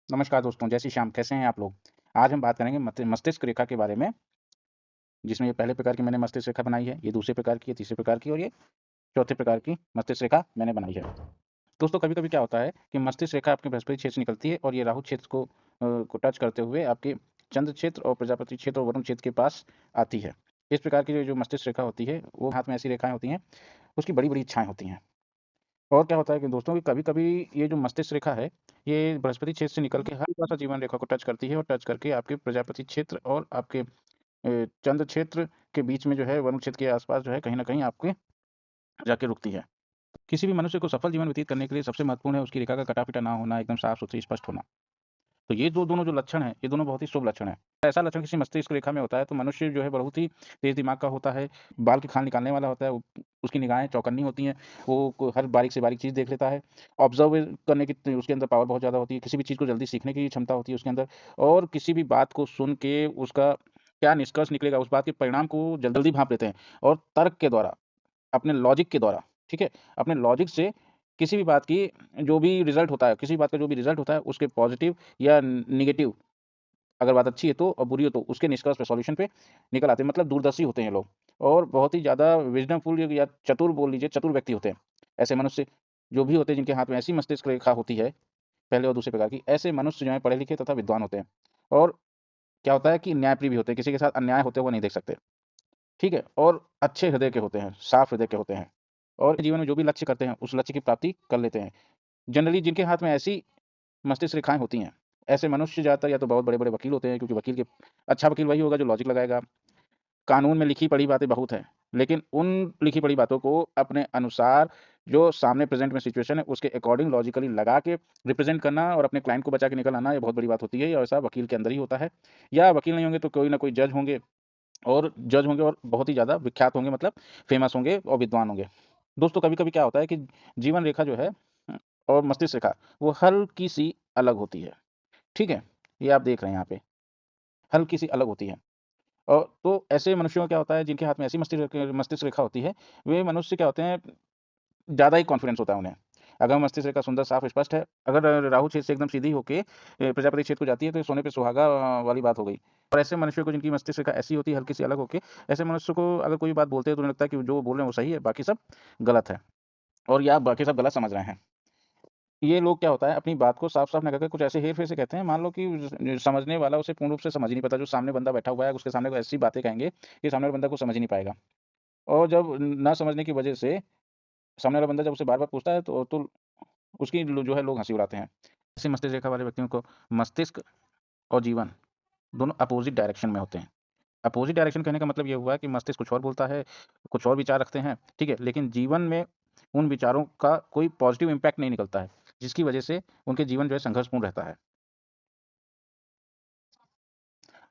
नमस्कार दोस्तों, जय श्री श्याम। कैसे हैं आप लोग? आज हम बात करेंगे मस्तिष्क रेखा के बारे में, जिसमें ये पहले प्रकार की मैंने मस्तिष्क रेखा बनाई है, ये दूसरे प्रकार की है, तीसरे प्रकार की और ये चौथे प्रकार की मस्तिष्क रेखा मैंने बनाई है। दोस्तों, कभी-कभी क्या होता है कि मस्तिष्क रेखा आपके बृहस्पति क्षेत्र से निकलती है और ये राहु क्षेत्र को टच करते हुए आपके चंद्र क्षेत्र और प्रजापति क्षेत्र और वरुण क्षेत्र के पास आती है। इस प्रकार की जो मस्तिष्क रेखा होती है, वो हाथ में ऐसी रेखाएँ होती हैं, उसकी बड़ी-बड़ी इच्छाएँ होती हैं। और क्या होता है कि दोस्तों कि कभी-कभी ये जो मस्तिष्क रेखा है, ये बृहस्पति क्षेत्र से निकल के हल्का-सा जीवन रेखा को टच करती है और टच करके आपके प्रजापति क्षेत्र और आपके चंद्र क्षेत्र के बीच में जो है वरुण क्षेत्र के आस-पास जो है कहीं न कहीं आपके जाके रुकती है। किसी भी मनुष्य को सफल जीवन व्यतीत करने के लिए सबसे महत्वपूर्ण है उसकी रेखा का कटा-पिटा ना होना, एकदम साफ-सुथरी स्पष्ट होना। तो ये जो दोनों जो लक्षण हैं, ये दोनों बहुत ही शुभ लक्षण हैं। ऐसा लक्षण किसी मस्तिष्क रेखा में होता है तो मनुष्य जो है बहुत ही तेज़ दिमाग का होता है, बाल की खाल निकालने वाला होता है, उसकी निगाहें चौकन्नी होती हैं, वो को हर बारीक से बारीक चीज़ देख लेता है। ऑब्ज़र्व करने की उसके अंदर पावर बहुत ज़्यादा होती है, किसी भी चीज़ को जल्दी सीखने की क्षमता होती है उसके अंदर और किसी भी बात को सुन के उसका क्या निष्कर्ष निकलेगा, उस बात के परिणाम को जल्दी भाँप लेते हैं और तर्क के द्वारा, अपने लॉजिक के द्वारा, ठीक है? अपने लॉजिक से किसी भी बात की जो भी रिज़ल्ट होता है, किसी भी बात का जो भी रिज़ल्ट होता है, उसके पॉज़िटिव या नेगेटिव अगर बात अच्छी है तो और बुरी हो तो उसके निष्कर्ष पे सॉल्यूशन पे निकल आते हैं। मतलब दूरदर्शी होते हैं ये लोग और बहुत ही ज़्यादा विज़डमफुल या चतुर बोल लीजिए, चतुर व्यक्ति होते हैं। ऐसे मनुष्य जो भी होते हैं जिनके हाथ में ऐसी मस्तिष्क रेखा होती है, पहले और दूसरे प्रकार की, ऐसे मनुष्य जो हैं पढ़े-लिखे तथा विद्वान होते हैं। और क्या होता है कि न्यायप्रिय भी होते हैं, किसी के साथ अन्याय होते हुए नहीं देख सकते। ठीक है? और अच्छे हृदय के होते हैं, साफ हृदय के होते हैं और जीवन में जो भी लक्ष्य करते हैं, उस लक्ष्य की प्राप्ति कर लेते हैं। जनरली जिनके हाथ में ऐसी मस्तिष्क रेखाएँ होती हैं, ऐसे मनुष्य ज़्यादातर या तो बहुत बड़े-बड़े वकील होते हैं क्योंकि वकील के अच्छा वकील वही होगा जो लॉजिक लगाएगा। कानून में लिखी पढ़ी बातें बहुत हैं, लेकिन उन लिखी पढ़ी बातों को अपने अनुसार जो सामने प्रेज़ेंट में सिचुएशन है, उसके अकॉर्डिंग लॉजिकली लगा के रिप्रेज़ेंट करना और अपने क्लाइंट को बचा के निकल आना, ये बहुत बड़ी बात होती है और ऐसा वकील के अंदर ही होता है। या वकील नहीं होंगे तो कोई ना कोई जज होंगे और बहुत ही ज़्यादा विख्यात होंगे मतलब फ़ेमस होंगे और विद्वान होंगे। दोस्तों कभी-कभी क्या होता है कि जीवन रेखा जो है और मस्तिष्क रेखा, वो हल्की-सी अलग होती है, ठीक है? ये आप देख रहे हैं यहाँ पे, हल्की-सी अलग होती है। तो ऐसे मनुष्यों का क्या होता है जिनके हाथ में ऐसी मस्तिष्क रेखा होती है, वे मनुष्य क्या होते हैं ज़्यादा ही कॉन्फिडेंस होता है उन्हें। अगर मस्तिष्क रेखा सुंदर, साफ, स्पष्ट है, अगर राहु क्षेत्र से एकदम सीधी होके प्रजापति क्षेत्र को जाती है तो ये सोने पे सुहागा वाली बात हो गई। और ऐसे मनुष्यों को जिनकी मस्तिष्क रेखा ऐसी होती है हल्की-सी अलग होके, ऐसे मनुष्य को अगर कोई बात बोलते हैं तो उन्हें लगता है कि जो वो बोल रहे हैं वो सही है, बाकी सब गलत है और या बाकी सब गलत समझ रहे हैं। ये लोग क्या होता है अपनी बात को साफ-साफ ना कहकर कुछ ऐसे हेर-फेर से कहते हैं, मान लो कि समझने वाला उसे पूर्ण रूप से समझ ही नहीं पाता, जो सामने बंदा बैठा हुआ है उसके सामने कोई ऐसी बातें कहेंगे कि सामने वाला बंदा कुछ समझ ही नहीं पाएगा। और जब ना समझने की वजह से सामने वाला बंदा जब उसे बार-बार पूछता है तो उसकी जो है लोग हँसी उड़ाते हैं। ऐसे मस्तिष्क रेखा वाले व्यक्तियों को मस्तिष्क और जीवन दोनों अपोज़िट डायरेक्शन में होते हैं। अपोज़िट डायरेक्शन कहने का मतलब ये हुआ कि मस्तिष्क कुछ और बोलता है, कुछ और विचार रखते हैं, ठीक है? लेकिन जीवन में उन विचारों का कोई पॉज़िटिव इम्पैक्ट नहीं निकलता है, जिसकी वजह से उनके जीवन जो है संघर्षपूर्ण रहता है।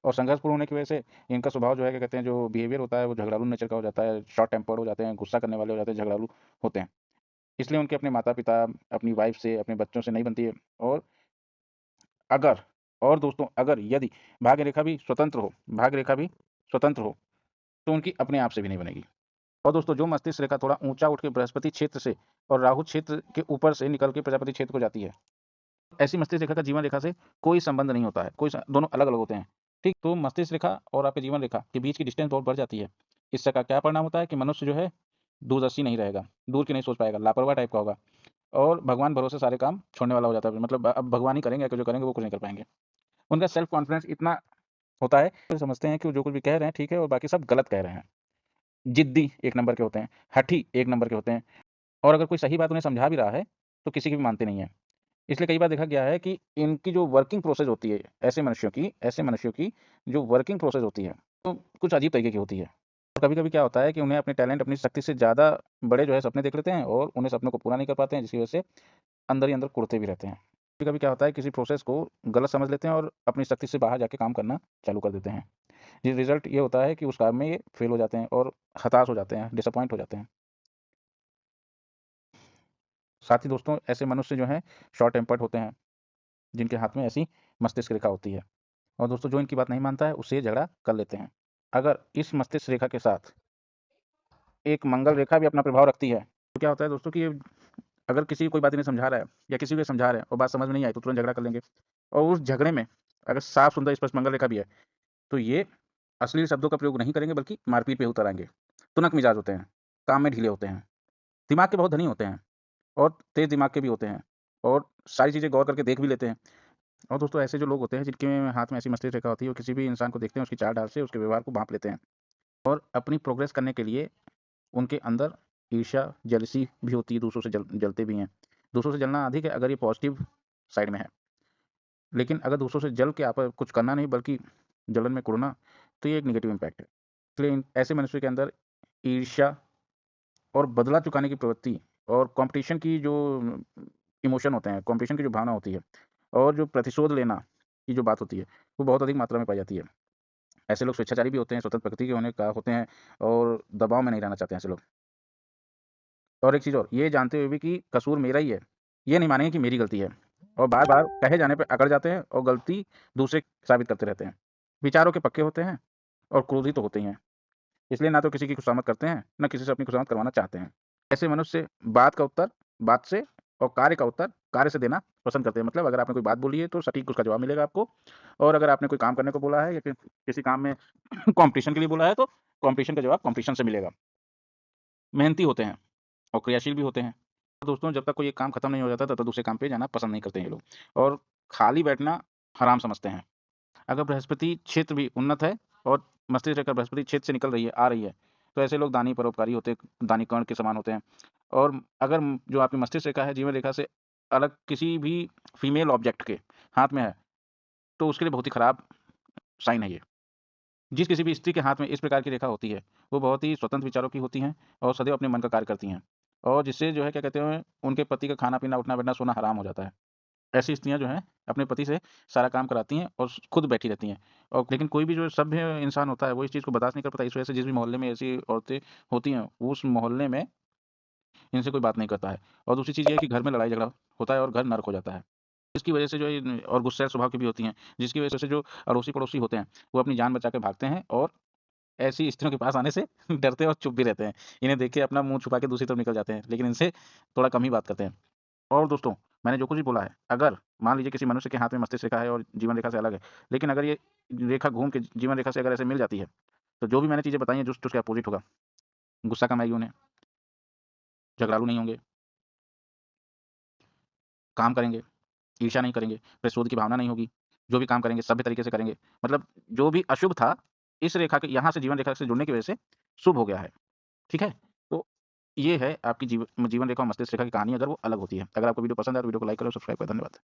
और संघर्षपूर्ण होने की वजह से इनका स्वभाव जो है क्या कहते हैं जो बिहेवियर होता है वो झगड़ालू नेचर का हो जाता है, शॉर्ट टेम्पर्ड हो जाते हैं, गुस्सा करने वाले हो जाते हैं, झगड़ालू होते हैं। इसलिए उनके अपने माता-पिता, अपनी वाइफ़ से, अपने बच्चों से नहीं बनती है और अगर और दोस्तों अगर यदि भाग्य रेखा भी स्वतंत्र हो, तो उनकी अपने आप से भी नहीं बनेगी। और दोस्तों जो मस्तिष्क रेखा थोड़ा ऊँचा उठ के बृहस्पति क्षेत्र से और राहु क्षेत्र के ऊपर से निकल के प्रजापति क्षेत्र को जाती है, ऐसी मस्तिष्क रेखा का जीवन रेखा से कोई संबंध नहीं होता है, कोई स दोनों अलग-अलग होते हैं, ठीक? तो मस्तिष्क रेखा और आपके जीवन रेखा के बीच की डिस्टेंस बहुत बढ़ जाती है। इससे का क्या परिणाम होता है कि मनुष्य जो है दूरदर्शी नहीं रहेगा, दूर की नहीं सोच पाएगा, लापरवाह टाइप का होगा और भगवान भरोसे सारे काम छोड़ने वाला हो जाता है। मतलब अब भगवान ही करेंगे, जो करेंगे वो कुछ नहीं कर पाएँगे। उनका सेल्फ कॉन्फिडेंस इतना होता है, तो समझते हैं कि वो जो कुछ भी कह रहे हैं ठीक है और बाकी सब गलत कह रहे हैं। ज़िद्दी एक नंबर के होते हैं, हठी एक नंबर के होते हैं और अगर कोई सही बात उन्हें समझा भी रहा है, तो किसी की भी मानते नहीं हैं। इसलिए कई बार देखा गया है कि इनकी जो वर्किंग प्रोसेस होती है, ऐसे मनुष्यों की जो वर्किंग प्रोसेस होती है, तो कुछ अजीब तरीके की होती है। और कभी-कभी क्या होता है कि उन्हें अपने टैलेंट, अपनी शक्ति से ज़्यादा बड़े जो है सपने देख लेते हैं और उन्हें सपनों को पूरा नहीं कर पाते हैं, जिसकी वजह से अंदर ही अंदर कुढ़ते भी रहते हैं। कभी-कभी क्या होता है किसी प्रोसेस को गलत समझ लेते हैं और अपनी शक्ति से बाहर जाके काम करना चालू कर देते हैं। जी, रिज़ल्ट ये होता है कि उस काम में ये फेल हो जाते हैं और हताश हो जाते हैं, डिसअपॉइंट हो जाते हैं। साथ ही दोस्तों ऐसे मनुष्य जो हैं शॉर्ट टेम्पर्ड होते हैं, जिनके हाथ में ऐसी मस्तिष्क रेखा होती है और दोस्तों जो इनकी बात नहीं मानता है उससे ये झगड़ा कर लेते हैं। अगर इस मस्तिष्क रेखा के साथ एक मंगल रेखा भी अपना प्रभाव रखती है, तो क्या होता है दोस्तों कि ये अगर किसी को कोई बात इन्हें समझा रहा है या किसी को ये समझा रहे हैं और बात समझ में नहीं आई तो तुरंत झगड़ा कर लेंगे। और उस झगड़े में अगर साफ सुंदर स्पष्ट मंगल रेखा भी है, तो ये अश्लील शब्दों का प्रयोग नहीं करेंगे, बल्कि मारपीट पे उतर आएँगे। तुनक मिजाज होते हैं, काम में ढीले होते हैं, दिमाग के बहुत धनी होते हैं और तेज़ दिमाग के भी होते हैं और सारी चीज़ें गौर करके देख भी लेते हैं। और दोस्तों ऐसे जो लोग होते हैं जिनके हाथ में ऐसी मस्तिष्क रेखा होती है, वो किसी भी इंसान को देखते हैं, उसकी चाल ढाल से उसके व्यवहार को भाँप लेते हैं और अपनी प्रोग्रेस करने के लिए उनके अंदर ईर्ष्या, जेलसी भी होती है, दूसरों से जलते भी हैं। दूसरों से जलना अधिक है अगर ये पॉज़िटिव साइड में है। लेकिन अगर दूसरों से जल के आप कुछ करना नहीं बल्कि जलन में कुढ़ना, तो ये एक नेगेटिव इम्पैक्ट है। इसलिए ऐसे मनुष्य के अंदर ईर्ष्या और बदला चुकाने की प्रवृत्ति और कॉम्पिटिशन की जो इमोशन होते हैं, कॉम्पिटिशन की जो भावना होती है और जो प्रतिशोध लेना की जो बात होती है, वो बहुत अधिक मात्रा में पाई जाती है। ऐसे लोग स्वेच्छाचारी भी होते हैं, स्वतंत्र प्रकृति के होने का होते हैं और दबाव में नहीं रहना चाहते हैं ऐसे लोग। और एक चीज़ और, ये जानते हुए भी कि कसूर मेरा ही है, ये नहीं मानेंगे कि मेरी गलती है और बार-बार कहे जाने पे अकड़ जाते हैं और गलती दूसरे साबित करते रहते हैं। विचारों के पक्के होते हैं और क्रोधी तो होते ही हैं। इसलिए ना तो किसी की खुशामद करते हैं, ना किसी से अपनी खुशामद करवाना चाहते हैं। ऐसे मनुष्य बात का उत्तर बात से और कार्य का उत्तर कार्य से देना पसंद करते हैं। मतलब अगर आपने कोई बात बोली है तो सटीक उसका जवाब मिलेगा आपको और अगर आपने कोई काम करने को बोला है या फिर किसी काम में कॉम्पिटिशन के लिए बोला है तो कॉम्पिटिशन का जवाब कॉम्पिटिशन से मिलेगा। मेहनती होते हैं और क्रियाशील भी होते हैं। तो दोस्तों जब तक कोई एक काम खत्म नहीं हो जाता तब तक दूसरे काम पे जाना पसंद नहीं करते हैं ये लोग और खाली बैठना हराम समझते हैं। अगर बृहस्पति क्षेत्र भी उन्नत है और मस्तिष्क रेखा बृहस्पति क्षेत्र से निकल रही है, आ रही है, तो ऐसे लोग दानी परोपकारी होते हैं, दानी कर्ण के समान होते हैं। और अगर जो आपकी मस्तिष्क रेखा है, जीवन रेखा से अलग किसी भी फीमेल ऑब्जेक्ट के हाथ में है, तो उसके लिए बहुत ही खराब साइन है ये। जिस किसी भी स्त्री के हाथ में इस प्रकार की रेखा होती है, वो बहुत ही स्वतंत्र विचारों की होती हैं और सदैव अपने मन का कार्य करती हैं और जिससे जो है क्या कहते हैं, उनके पति का खाना-पीना, उठना-बैठना, सोना हराम हो जाता है। ऐसी स्त्रियाँ जो हैं, अपने पति से सारा काम कराती हैं और खुद बैठी रहती हैं। और लेकिन कोई भी जो सभ्य इंसान होता है, वो इस चीज़ को बर्दाश्त नहीं कर पाता। इस वजह से जिस भी मोहल्ले में ऐसी औरतें होती हैं, उस मोहल्ले में इनसे कोई बात नहीं करता है। और दूसरी चीज़ ये है कि घर में लड़ाई-झगड़ा होता है और घर नर्क हो जाता है। इसकी वजह से जो है और गुस्सैल स्वभाव की भी होती हैं, जिसकी वजह से जो अड़ोसी-पड़ोसी होते हैं, वो अपनी जान बचा के भागते हैं और ऐसी स्त्रियों के पास आने से डरते हैं और चुप भी रहते हैं। इन्हें देख के अपना मुँह छुपा के दूसरी तरफ निकल जाते हैं, लेकिन इनसे थोड़ा कम ही बात करते हैं। और दोस्तों, मैंने जो कुछ भी बोला है, अगर मान लीजिए किसी मनुष्य के हाथ में मस्तिष्क रेखा है और जीवन रेखा से अलग है, लेकिन अगर ये रेखा घूम के जीवन रेखा से अगर ऐसे मिल जाती है, तो जो भी मैंने चीज़ें बताई हैं, जस्ट उसके अपोज़िट होगा। गुस्सा कम आएगी उन्हें, झगड़ालू नहीं होंगे, काम करेंगे, ईर्ष्या नहीं करेंगे, प्रतिशोध की भावना नहीं होगी, जो भी काम करेंगे सभ्य तरीके से करेंगे। मतलब जो भी अशुभ था, इस रेखा के यहाँ से जीवन रेखा से जुड़ने की वजह से शुभ हो गया है। ठीक है? तो ये है आपकी जीवन रेखा और मस्तिष्क रेखा की कहानी अगर वो अलग होती है। अगर आपको वीडियो पसंद आए तो वीडियो को लाइक करें और सब्सक्राइब करें। धन्यवाद।